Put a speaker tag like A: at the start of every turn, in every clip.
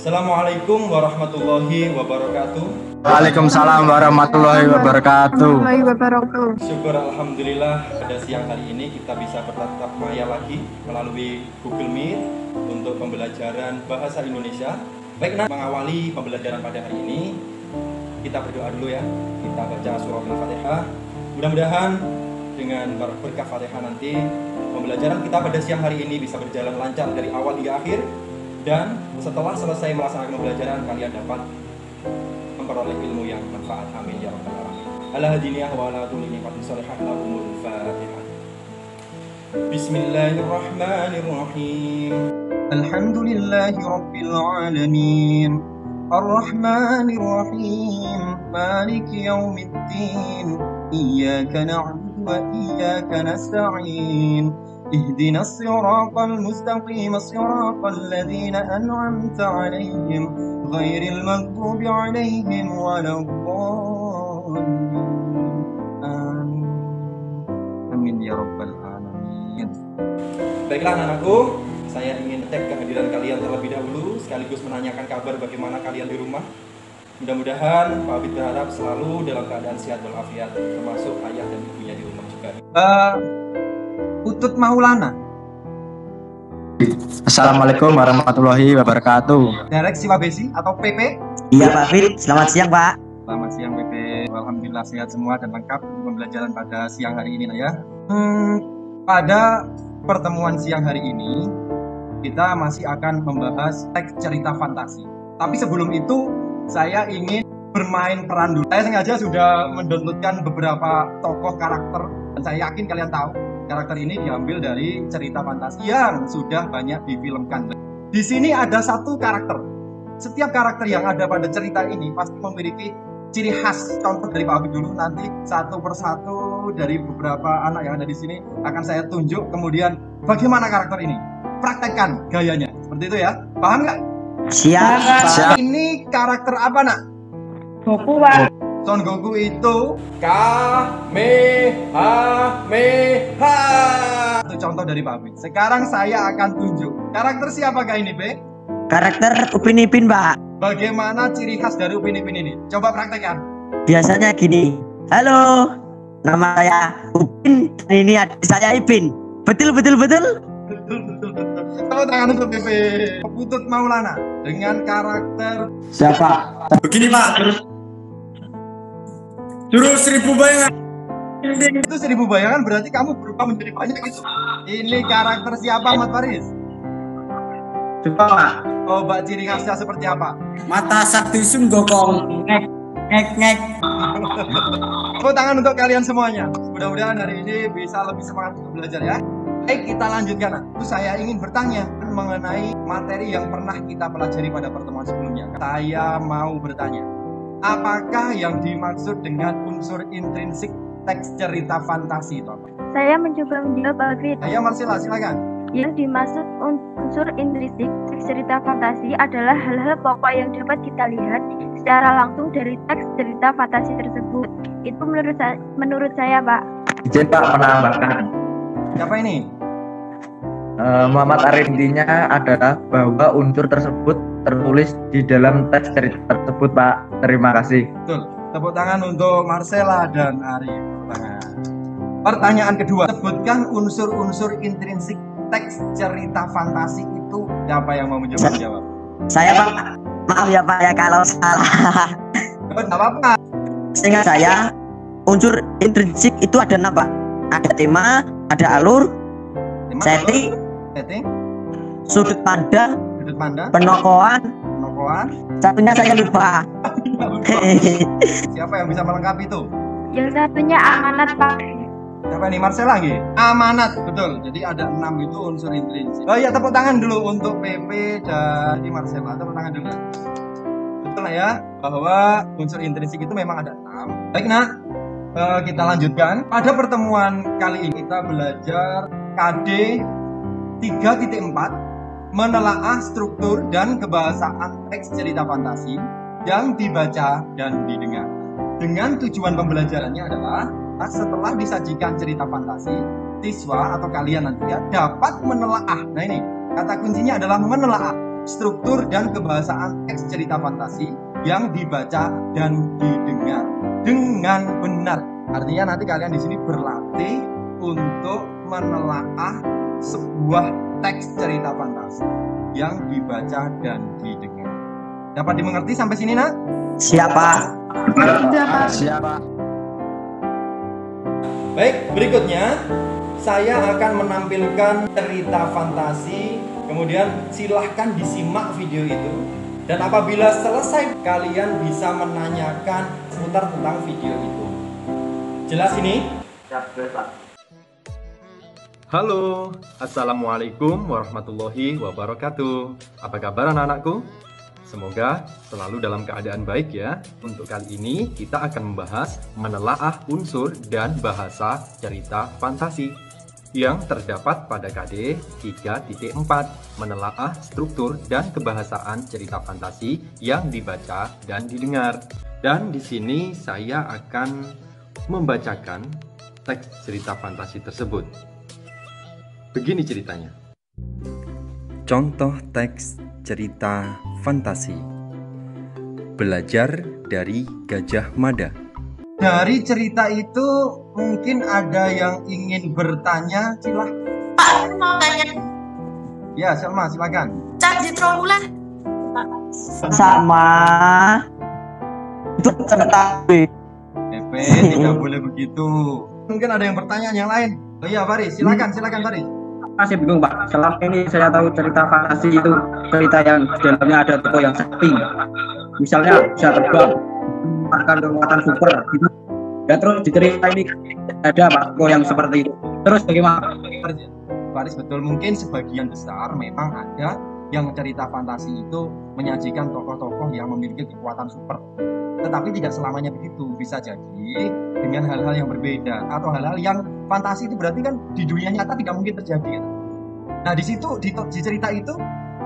A: Assalamualaikum warahmatullahi wabarakatuh.
B: Waalaikumsalam warahmatullahi wabarakatuh.
A: Syukur alhamdulillah pada siang hari ini kita bisa bertatap maya lagi melalui Google Meet untuk pembelajaran bahasa Indonesia. Baik, mengawali pembelajaran pada hari ini kita berdoa dulu ya. Kita baca surah Al-Fatihah. Mudah-mudahan dengan berkah Fatihah nanti pembelajaran kita pada siang hari ini bisa berjalan lancar dari awal hingga akhir, dan setelah selesai melaksanakan pembelajaran kalian dapat memperoleh ilmu yang manfaat. Amin ya rabbal alamin. Ala hadiniyah wa ala kulli ni'matin salihah lahumul Fatihah. Bismillahirrahmanirrahim. Alhamdulillahi rabbil alamin. Ar-Rahmanir Rahim. Maliki yaumiddin. Iyyaka na'budu wa iyyaka nasta'in. اهدنا الصراط المستقيم صراط الذين أنعمت عليهم غير المغضوب عليهم ولا الضالين آمين آمين يا رب العالمين. Baiklah anak-anakku, saya ingin cek kehadiran kalian terlebih dahulu sekaligus menanyakan kabar bagaimana kalian di rumah. Mudah-mudahan Pak Abid berharap selalu dalam keadaan sehat walafiat, termasuk ayah dan ibunya di rumah juga. Utut Maulana.
B: Assalamualaikum warahmatullahi wabarakatuh.
A: Direct Siwabesi atau PP?
C: Iya Pak Fit, selamat siang Pak.
A: Selamat siang PP. Alhamdulillah sehat semua dan lengkap untuk pembelajaran pada siang hari ini ya. Pada pertemuan siang hari ini kita masih akan membahas teks cerita fantasi. Tapi sebelum itu saya ingin bermain peran dulu. Saya sengaja sudah mendownloadkan beberapa tokoh karakter dan saya yakin kalian tahu karakter ini diambil dari cerita fantasi yang sudah banyak difilmkan. Di sini ada satu karakter. Setiap karakter yang ada pada cerita ini pasti memiliki ciri khas. Contoh dari Pak Abid dulu, nanti satu persatu dari beberapa anak yang ada di sini akan saya tunjuk. Kemudian bagaimana karakter ini? Praktekkan gayanya. Seperti itu ya. Paham nggak?
C: Siap.
A: Ini karakter apa nak?
D: Goku Pak.
A: Son Goku itu Kamehameha. Itu contoh dari Pak Abid. Sekarang saya akan tunjuk karakter siapakah ini, Be?
C: Karakter Upin Ipin Pak.
A: Bagaimana ciri khas dari Upin Ipin ini? Coba praktekkan.
C: Biasanya gini. Halo, nama saya Upin dan ini adik saya Ipin. Betul.
A: Betul. Tepuk tangan untuk BP Putut Maulana dengan karakter
B: Siapa?
E: Begini Pak, suruh 1000 bayangan.
A: itu 1000 bayangan, berarti kamu berubah menjadi banyak gitu. Ini karakter siapa, Ahmad Faris?
E: Coba
A: Coba ciri khasnya seperti apa?
E: mata sakti Sun Gokong. Ngek.
A: Tepuk tangan untuk kalian semuanya. Mudah-mudahan hari ini bisa lebih semangat untuk belajar ya. Baik, kita lanjutkan. Terus saya ingin bertanya mengenai materi yang pernah kita pelajari pada pertemuan sebelumnya. Saya mau bertanya, apakah yang dimaksud dengan unsur intrinsik teks cerita fantasi itu apa?
D: Saya mencoba menjawab Pak Fit.
A: Ayo Marcella, silakan.
D: Yang dimaksud unsur intrinsik teks cerita fantasi adalah hal-hal pokok yang dapat kita lihat secara langsung dari teks cerita fantasi tersebut. Itu menurut saya Pak.
B: Izin Pak menambahkan.
A: Siapa ini?
B: Muhammad Arif, intinya adalah bahwa unsur tersebut tertulis di dalam teks cerita tersebut Pak. Terima kasih.
A: Betul. Tepuk tangan untuk Marcella dan Arif. Pertanyaan kedua, sebutkan unsur-unsur intrinsik teks cerita fantasi itu. Siapa yang mau menjawab?
C: Saya Pak. Maaf ya Pak ya kalau salah.
A: Tidak apa-apa.
C: Seingat saya unsur intrinsik itu ada enam Pak. Ada tema, ada alur, setting, sudut pandang, penokohan, satunya saya lupa.
A: Siapa yang bisa melengkapi itu?
D: Yang satunya amanat Pak.
A: Siapa ini? Marcella lagi? Amanat, betul. Jadi ada 6 itu unsur intrinsik. Oh iya, tepuk tangan dulu untuk PP dan Marcella. Tepuk tangan dulu. Betul lah ya, bahwa unsur intrinsik itu memang ada 6. Baik nak, kita lanjutkan. Pada pertemuan kali ini kita belajar KD 3.4, menelaah struktur dan kebahasaan teks cerita fantasi yang dibaca dan didengar. Dengan tujuan pembelajarannya adalah setelah disajikan cerita fantasi, siswa atau kalian nanti ya dapat menelaah. Nah ini kata kuncinya adalah menelaah. struktur dan kebahasaan teks cerita fantasi yang dibaca dan didengar dengan benar. Artinya nanti kalian di sini berlatih untuk menelaah sebuah teks cerita fantasi yang dibaca dan didengar. Dapat dimengerti sampai sini, Nak?
C: Siapa?
B: Siapa?
A: Baik, berikutnya saya akan menampilkan cerita fantasi. Kemudian silahkan disimak video itu. Dan apabila selesai, kalian bisa menanyakan seputar tentang video itu. Jelas ini? Halo, Assalamualaikum warahmatullahi wabarakatuh. Apa kabar anak-anakku? Semoga selalu dalam keadaan baik ya. Untuk kali ini kita akan membahas menelaah unsur dan bahasa cerita fantasi yang terdapat pada KD 3.4, menelaah struktur dan kebahasaan cerita fantasi yang dibaca dan didengar. Dan di sini saya akan membacakan teks cerita fantasi tersebut. Begini ceritanya. Contoh teks cerita fantasi. Belajar dari Gajah Mada. Dari cerita itu mungkin ada yang ingin bertanya, silahkan.
F: Pak, mau tanya,
A: Ya, Selma, silakan.
F: Cak di Trawulan
C: Sama. Itu cerita.
A: DP, tidak boleh begitu. Mungkin ada yang bertanya yang lain. Oh iya, Faris, silakan Faris.
E: Masih bingung Pak. Selama ini saya tahu cerita fantasi itu cerita yang di dalamnya ada tokoh yang sakti. Misalnya bisa terbang, makan kekuatan super gitu. Dan terus di cerita ini ada Pak tokoh yang seperti itu. Terus bagaimana?
A: Faris, betul, mungkin sebagian besar memang ada yang cerita fantasi itu menyajikan tokoh-tokoh yang memiliki kekuatan super. Tetapi tidak selamanya begitu, bisa jadi dengan hal-hal yang berbeda atau hal-hal yang fantasi itu berarti kan di dunia nyata tidak mungkin terjadi. Nah di situ di cerita itu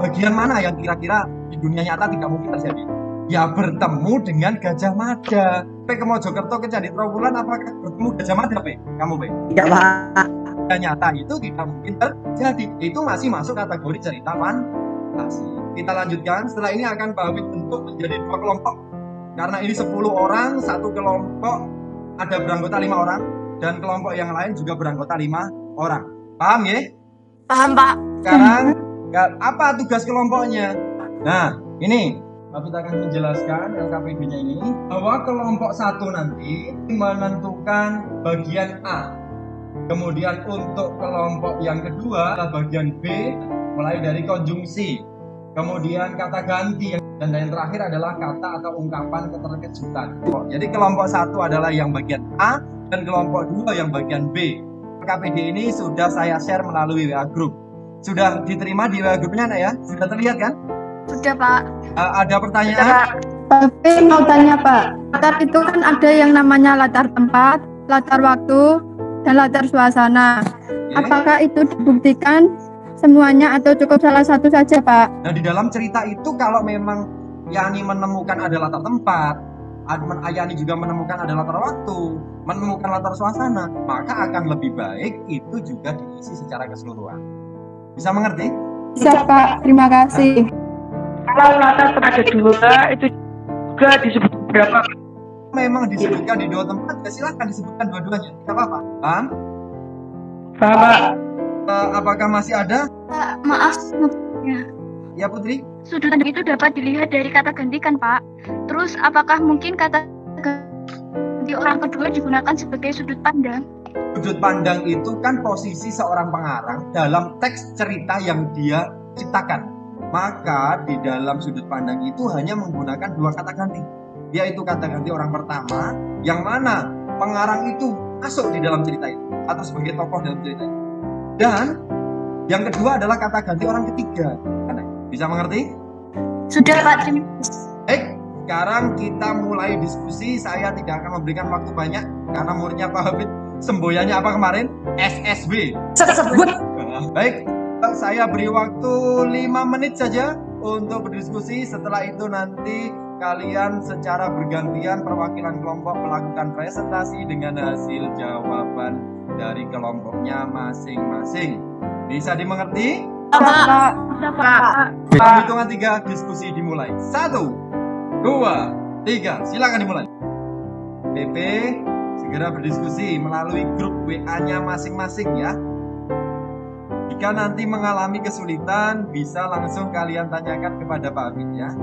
A: bagian mana yang kira-kira di dunia nyata tidak mungkin terjadi? Ya bertemu dengan Gajah Mada. Pe ke Mojokerto ke Candi Trawulan apakah bertemu Gajah Mada, Pe? Kamu, Pe?
C: Tidak, Pak.
A: Nyata itu tidak mungkin terjadi. Itu masih masuk kategori cerita fantasi. Kita lanjutkan. Setelah ini akan Pak Habib bentuk menjadi 2 kelompok. Karena ini 10 orang, satu kelompok ada beranggota 5 orang, dan kelompok yang lain juga beranggota 5 orang. Paham ya?
F: paham Pak.
A: Sekarang apa tugas kelompoknya? Nah, ini Habib akan menjelaskan LKPD-nya ini bahwa kelompok 1 nanti menentukan bagian A. Kemudian untuk kelompok yang kedua adalah bagian B, mulai dari konjungsi, kemudian kata ganti, dan yang terakhir adalah kata atau ungkapan keterkejutan. Jadi kelompok 1 adalah yang bagian A dan kelompok 2 yang bagian B. KPD ini sudah saya share melalui WA Group. Sudah diterima di WA Groupnya, Nak ya? Sudah terlihat kan?
F: Sudah Pak.
A: Ada pertanyaan?
G: Tapi mau tanya Pak, latar itu kan ada yang namanya latar tempat, latar waktu, dan latar suasana.
A: Ya.
G: Apakah itu dibuktikan semuanya atau cukup salah satu saja Pak?
A: Nah di dalam cerita itu kalau memang Yani menemukan ada latar tempat, Yani juga menemukan ada latar waktu, menemukan latar suasana, maka akan lebih baik itu juga diisi secara keseluruhan. Bisa mengerti?
G: Bisa Pak, terima kasih.
H: Kalau latar tempat ada 2 itu juga disebut berapa?
A: Memang disebutkan di 2 tempat, ya silahkan disebutkan dua-duanya, tidak apa-apa. Paham?
H: Paham Pak?
A: Apakah masih ada?
F: Pak, maaf.
A: Ya Putri?
D: Sudut pandang itu dapat dilihat dari kata ganti kan Pak. Terus apakah mungkin kata ganti orang kedua digunakan sebagai sudut pandang?
A: Sudut pandang itu kan posisi seorang pengarang dalam teks cerita yang dia ciptakan. Maka di dalam sudut pandang itu hanya menggunakan 2 kata ganti, yaitu kata ganti orang pertama yang mana pengarang itu masuk di dalam cerita itu atau sebagai tokoh dalam cerita itu, dan yang kedua adalah kata ganti orang ketiga. Bisa mengerti?
F: Sudah Pak.
A: Baik, sekarang kita mulai diskusi. Saya tidak akan memberikan waktu banyak karena muridnya Pak Habib semboyannya apa kemarin? SSB.
H: Tersebut.
A: Baik, saya beri waktu 5 menit saja untuk berdiskusi. Setelah itu nanti kalian secara bergantian perwakilan kelompok melakukan presentasi dengan hasil jawaban dari kelompoknya masing-masing. Bisa dimengerti?
G: Pak.
A: Dalam hitungan 3, diskusi dimulai. 1, 2, 3, silakan dimulai. PP segera berdiskusi melalui grup WA-nya masing-masing ya. Jika nanti mengalami kesulitan, bisa langsung kalian tanyakan kepada Pak Afid ya.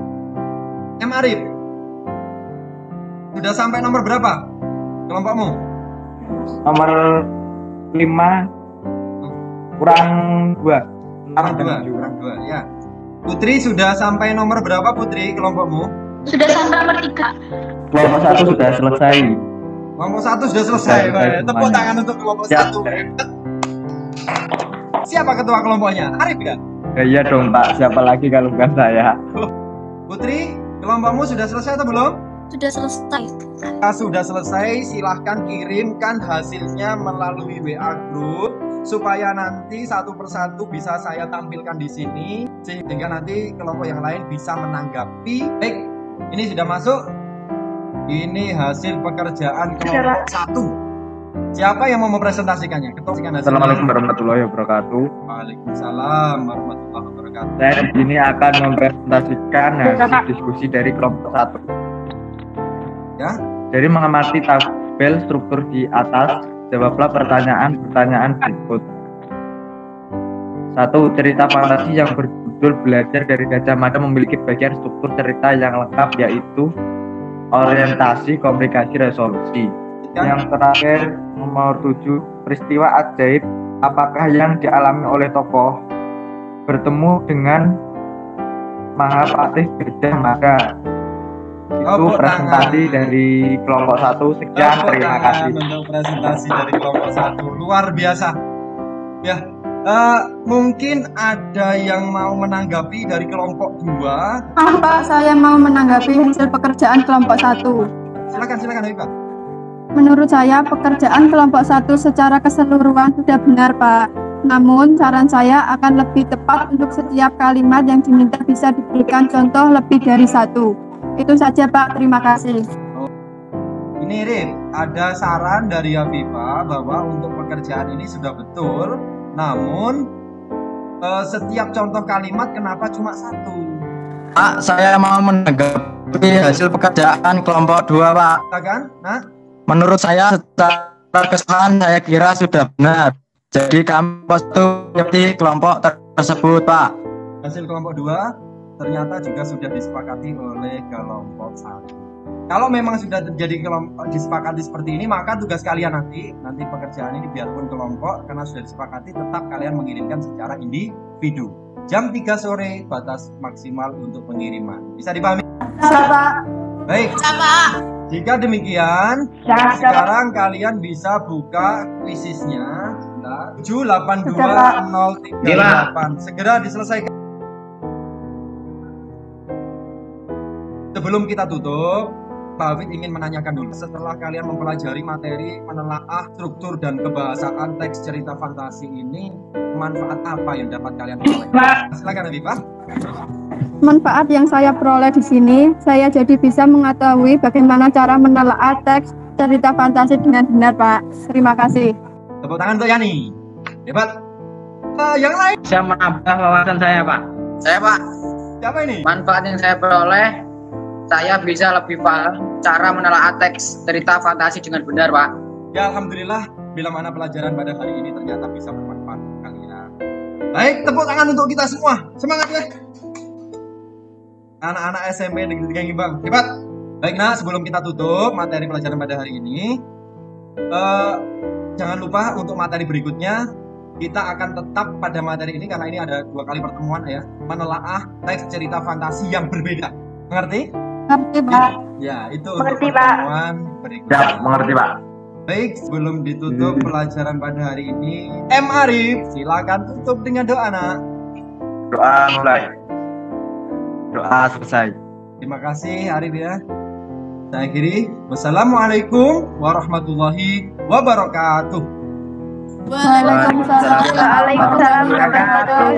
A: M. Arif, sudah sampai nomor berapa kelompokmu?
B: Nomor 5 kurang 2.
A: Kurang 2 ya. Putri sudah sampai nomor berapa Putri kelompokmu?
F: Sudah sampai nomor 3.
B: Kelompok 1 sudah selesai.
A: Kelompok 1 sudah selesai. Tepuk tangan untuk kelompok 1. Siapa ketua kelompoknya? Arif ya?
B: Iya dong Pak, siapa lagi kalau bukan saya.
A: Putri, kelompokmu sudah selesai atau belum?
F: Sudah selesai.
A: Sudah selesai, silahkan kirimkan hasilnya melalui WA group supaya nanti satu persatu bisa saya tampilkan di sini sehingga nanti kelompok yang lain bisa menanggapi. Baik, ini sudah masuk. Ini hasil pekerjaan kelompok 1. Siapa yang mau mempresentasikannya?
B: Assalamualaikum warahmatullahi wabarakatuh.
A: Waalaikumsalam warahmatullahi wabarakatuh.
B: Saya di sini akan mempresentasikan hasil diskusi dari kelompok 1.
A: Ya.
B: Jadi mengamati tabel struktur di atas, jawablah pertanyaan-pertanyaan berikut. 1. Cerita fantasi yang berjudul Belajar dari Gajah Mada memiliki bagian struktur cerita yang lengkap, yaitu orientasi, komunikasi, resolusi. Yang terakhir nomor 7, peristiwa ajaib apakah yang dialami oleh tokoh bertemu dengan Mahapatih Gajah Mada. Itu presentasi dari kelompok 1. Sekian, terima kasih.
A: Untuk presentasi dari kelompok 1 luar biasa. Ya, mungkin ada yang mau menanggapi dari kelompok 2.
G: Apa saya mau menanggapi hasil pekerjaan kelompok 1?
A: Silakan Pak.
G: Menurut saya pekerjaan kelompok 1 secara keseluruhan sudah benar Pak. Namun saran saya akan lebih tepat untuk setiap kalimat yang diminta bisa diberikan contoh lebih dari 1. Itu saja Pak, terima kasih.
A: Ini Rif, ada saran dari Afifah bahwa untuk pekerjaan ini sudah betul. Namun setiap contoh kalimat kenapa cuma 1?
E: Pak, saya mau menanggapi hasil pekerjaan kelompok 2 Pak.
A: Silakan. Nah,
E: menurut saya secara keseluruhan saya kira sudah benar. Jadi kami itu mengerti kelompok tersebut Pak.
A: Hasil kelompok 2 ternyata juga sudah disepakati oleh kelompok 1. Kalau memang sudah terjadi kelompok disepakati seperti ini, maka tugas kalian nanti pekerjaan ini biarpun kelompok karena sudah disepakati tetap kalian mengirimkan secara individu. Jam 3 sore batas maksimal untuk pengiriman. Bisa dipahami?
G: Bisa Pak.
A: Baik. Jika demikian, sekarang kalian bisa buka quizisnya. 782-038. Segera diselesaikan. Sebelum kita tutup, Pak Hafid ingin menanyakan dulu. Setelah kalian mempelajari materi menelaah struktur dan kebahasaan teks cerita fantasi ini, manfaat apa yang dapat kalian peroleh? Silakan Pak.
G: Manfaat yang saya peroleh di sini, saya jadi bisa mengetahui bagaimana cara menelaah teks cerita fantasi dengan benar, Pak. Terima kasih.
A: Tepuk tangan untuk Yani. Hebat. Yang lain?
E: Saya menambah wawasan saya, Pak. Saya, Pak.
A: Siapa ini?
E: Manfaat yang saya peroleh, saya bisa lebih paham cara menelaah teks cerita fantasi dengan benar, Pak.
A: Ya, alhamdulillah, bila mana pelajaran pada hari ini ternyata bisa bermanfaat untuk kalian. Baik, tepuk tangan untuk kita semua. Semangat ya. Anak-anak SMP Negeri 3 Gimbang, hebat. Baik, nah sebelum kita tutup materi pelajaran pada hari ini, jangan lupa untuk materi berikutnya kita akan tetap pada materi ini karena ini ada 2 kali pertemuan ya, menelaah teks cerita fantasi yang berbeda. Mengerti?
G: Mengerti, Pak.
A: Ya, itu
D: Mengerti,
A: untuk pertemuan berikutnya.
B: Ya, mengerti Pak.
A: Baik, sebelum ditutup pelajaran pada hari ini, M. Arif, silakan tutup dengan doa, nak.
B: Doa mulai. Doa selesai.
A: Terima kasih Arif ya. Saya akhiri. Wassalamualaikum warahmatullahi wabarakatuh.
G: Waalaikumsalam.
D: Waalaikumsalam warahmatullahi wabarakatuh.